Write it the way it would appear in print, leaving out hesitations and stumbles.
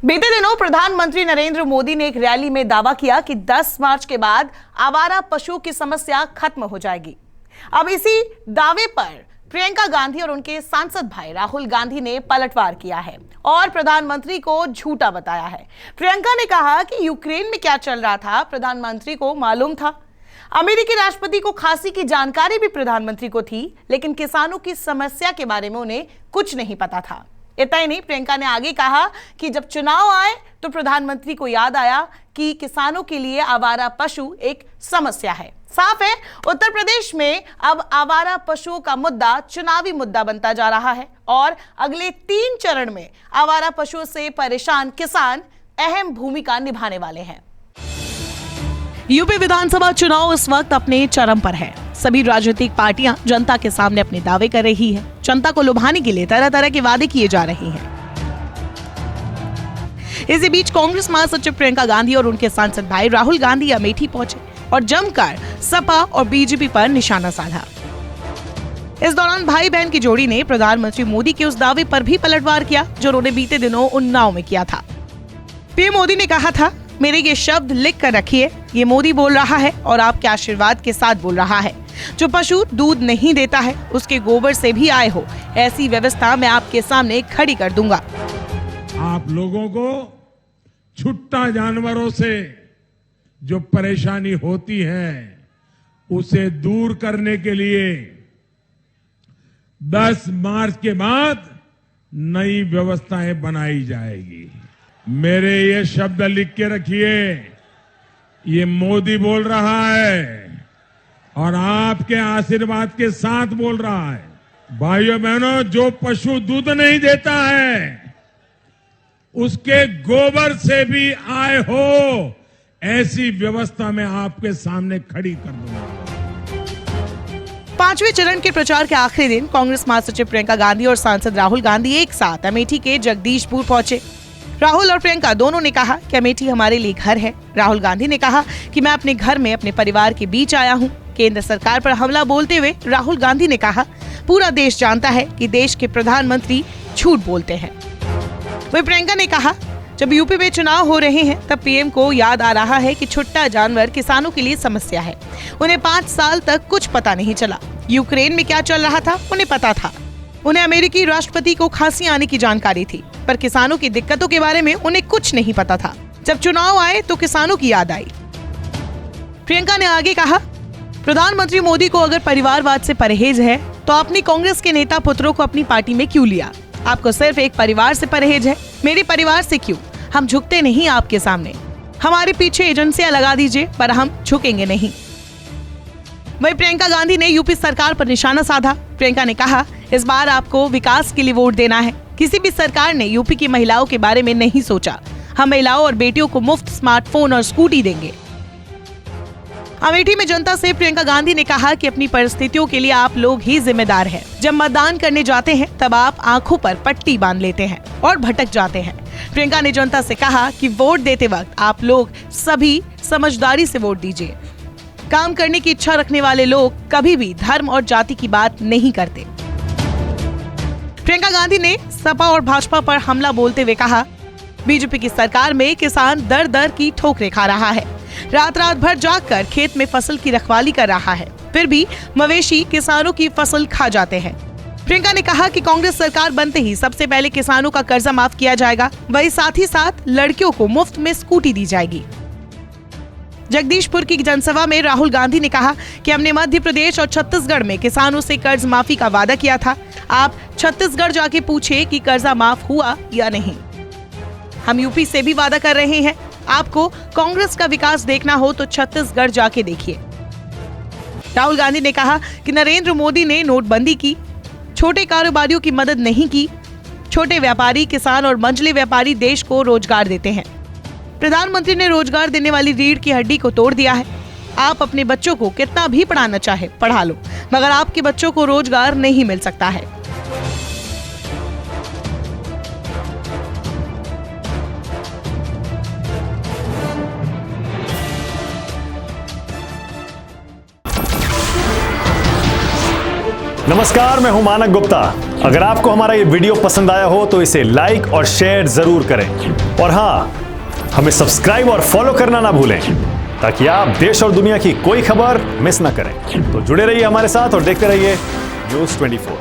बीते दिनों प्रधानमंत्री नरेंद्र मोदी ने एक रैली में दावा किया कि 10 मार्च के बाद आवारा पशुओं की समस्या खत्म हो जाएगी। अब इसी दावे पर प्रियंका गांधी और उनके सांसद भाई राहुल गांधी ने पलटवार किया है और प्रधानमंत्री को झूठा बताया है। प्रियंका ने कहा कि यूक्रेन में क्या चल रहा था प्रधानमंत्री को मालूम था। अमेरिकी राष्ट्रपति को खांसी की जानकारी भी प्रधानमंत्री को थी, लेकिन किसानों की समस्या के बारे में उन्हें कुछ नहीं पता था। इतना ही नहीं, प्रियंका ने आगे कहा कि जब चुनाव आए तो प्रधानमंत्री को याद आया कि किसानों के लिए आवारा पशु एक समस्या है। साफ है, उत्तर प्रदेश में अब आवारा पशुओं का मुद्दा चुनावी मुद्दा बनता जा रहा है और अगले 3 चरण में आवारा पशुओं से परेशान किसान अहम भूमिका निभाने वाले हैं। यूपी विधानसभा चुनाव इस वक्त अपने चरम पर है। सभी राजनीतिक पार्टियां जनता के सामने अपने दावे कर रही है। जनता को लुभाने के लिए तरह तरह के वादे किए जा रहे हैं। इसी बीच कांग्रेस महासचिव प्रियंका गांधी और उनके सांसद भाई राहुल गांधी अमेठी पहुंचे और जमकर सपा और बीजेपी पर निशाना साधा। इस दौरान भाई बहन की जोड़ी ने प्रधानमंत्री मोदी के उस दावे पर भी पलटवार किया जो उन्होंने बीते दिनों उन्नाव में किया था। पीएम मोदी ने कहा था, मेरे ये शब्द लिख कर रखिए, ये मोदी बोल रहा है और आपके आशीर्वाद के साथ बोल रहा है। जो पशु दूध नहीं देता है उसके गोबर से भी आय हो, ऐसी व्यवस्था मैं आपके सामने खड़ी कर दूंगा। आप लोगों को छुट्टा जानवरों से जो परेशानी होती है उसे दूर करने के लिए 10 मार्च के बाद नई व्यवस्थाएं बनाई जाएगी। मेरे ये शब्द लिख के रखिए, ये मोदी बोल रहा है और आपके आशीर्वाद के साथ बोल रहा है। भाइयों बहनों, जो पशु दूध नहीं देता है उसके गोबर से भी आय हो, ऐसी व्यवस्था मैं आपके सामने खड़ी कर दूंगा। 5वें चरण के प्रचार के आखिरी दिन कांग्रेस महासचिव प्रियंका गांधी और सांसद राहुल गांधी एक साथ अमेठी के जगदीशपुर पहुंचे। राहुल और प्रियंका दोनों ने कहा कि अमेठी हमारे लिए घर है। राहुल गांधी ने कहा कि मैं अपने घर में अपने परिवार के बीच आया हूं। केंद्र सरकार पर हमला बोलते हुए राहुल गांधी ने कहा, पूरा देश जानता है कि देश के प्रधानमंत्री झूठ बोलते हैं। वहीं प्रियंका ने कहा, जब यूपी में चुनाव हो रहे हैं तब पीएम को याद आ रहा है कि छुट्टा जानवर किसानों के लिए समस्या है। उन्हें 5 साल तक कुछ पता नहीं चला। यूक्रेन में क्या चल रहा था उन्हें पता था। उन्हें अमेरिकी राष्ट्रपति को खांसी आने की जानकारी थी, पर किसानों की दिक्कतों के बारे में उन्हें कुछ नहीं पता था। जब चुनाव आए तो किसानों की याद आई। प्रियंका ने आगे कहा, प्रधानमंत्री मोदी को अगर परिवारवाद से परहेज है तो अपनी कांग्रेस के नेता पुत्रों को अपनी पार्टी में क्यों लिया? आपको सिर्फ एक परिवार से परहेज है, मेरे परिवार से क्यों? हम झुकते नहीं आपके सामने। हमारे पीछे एजेंसियां लगा दीजिए पर हम झुकेंगे नहीं। वहीं प्रियंका गांधी ने यूपी सरकार पर निशाना साधा। प्रियंका ने कहा, इस बार आपको विकास के लिए वोट देना है। किसी भी सरकार ने यूपी की महिलाओं के बारे में नहीं सोचा। हम महिलाओं और बेटियों को मुफ्त स्मार्टफोन और स्कूटी देंगे। अमेठी में जनता से प्रियंका गांधी ने कहा कि अपनी परिस्थितियों के लिए आप लोग ही जिम्मेदार हैं। जब मतदान करने जाते हैं तब आप आंखों पर पट्टी बांध लेते हैं और भटक जाते हैं। प्रियंका ने जनता से कहा कि वोट देते वक्त आप लोग सभी समझदारी से वोट दीजिए। काम करने की इच्छा रखने वाले लोग कभी भी धर्म और जाति की बात नहीं करते। प्रियंका गांधी ने सपा और भाजपा पर हमला बोलते हुए कहा, बीजेपी की सरकार में किसान दर दर की ठोकरें खा रहा है। रात रात भर जागकर खेत में फसल की रखवाली कर रहा है, फिर भी मवेशी किसानों की फसल खा जाते हैं। प्रियंका ने कहा कि कांग्रेस सरकार बनते ही सबसे पहले किसानों का कर्जा माफ किया जाएगा, वही साथ ही साथ लड़कियों को मुफ्त में स्कूटी दी जाएगी। जगदीशपुर की जनसभा में राहुल गांधी ने कहा कि हमने मध्य प्रदेश और छत्तीसगढ़ में किसानों से कर्ज माफी का वादा किया था। आप छत्तीसगढ़ जाके पूछे कि कर्जा माफ हुआ या नहीं। हम यूपी से भी वादा कर रहे हैं। आपको कांग्रेस का विकास देखना हो तो छत्तीसगढ़ जाके देखिए। राहुल गांधी ने कहा कि नरेंद्र मोदी ने नोटबंदी की, छोटे कारोबारियों की मदद नहीं की। छोटे व्यापारी, किसान और मंझले व्यापारी देश को रोजगार देते हैं। प्रधानमंत्री ने रोजगार देने वाली रीढ़ की हड्डी को तोड़ दिया है। आप अपने बच्चों को कितना भी पढ़ाना चाहे पढ़ा लो, मगर आपके बच्चों को रोजगार नहीं मिल सकता है। नमस्कार, मैं हूं मानक गुप्ता। अगर आपको हमारा ये वीडियो पसंद आया हो तो इसे लाइक और शेयर जरूर करें, और हां, हमें सब्सक्राइब और फॉलो करना ना भूलें ताकि आप देश और दुनिया की कोई खबर मिस ना करें। तो जुड़े रहिए हमारे साथ और देखते रहिए न्यूज़ 24।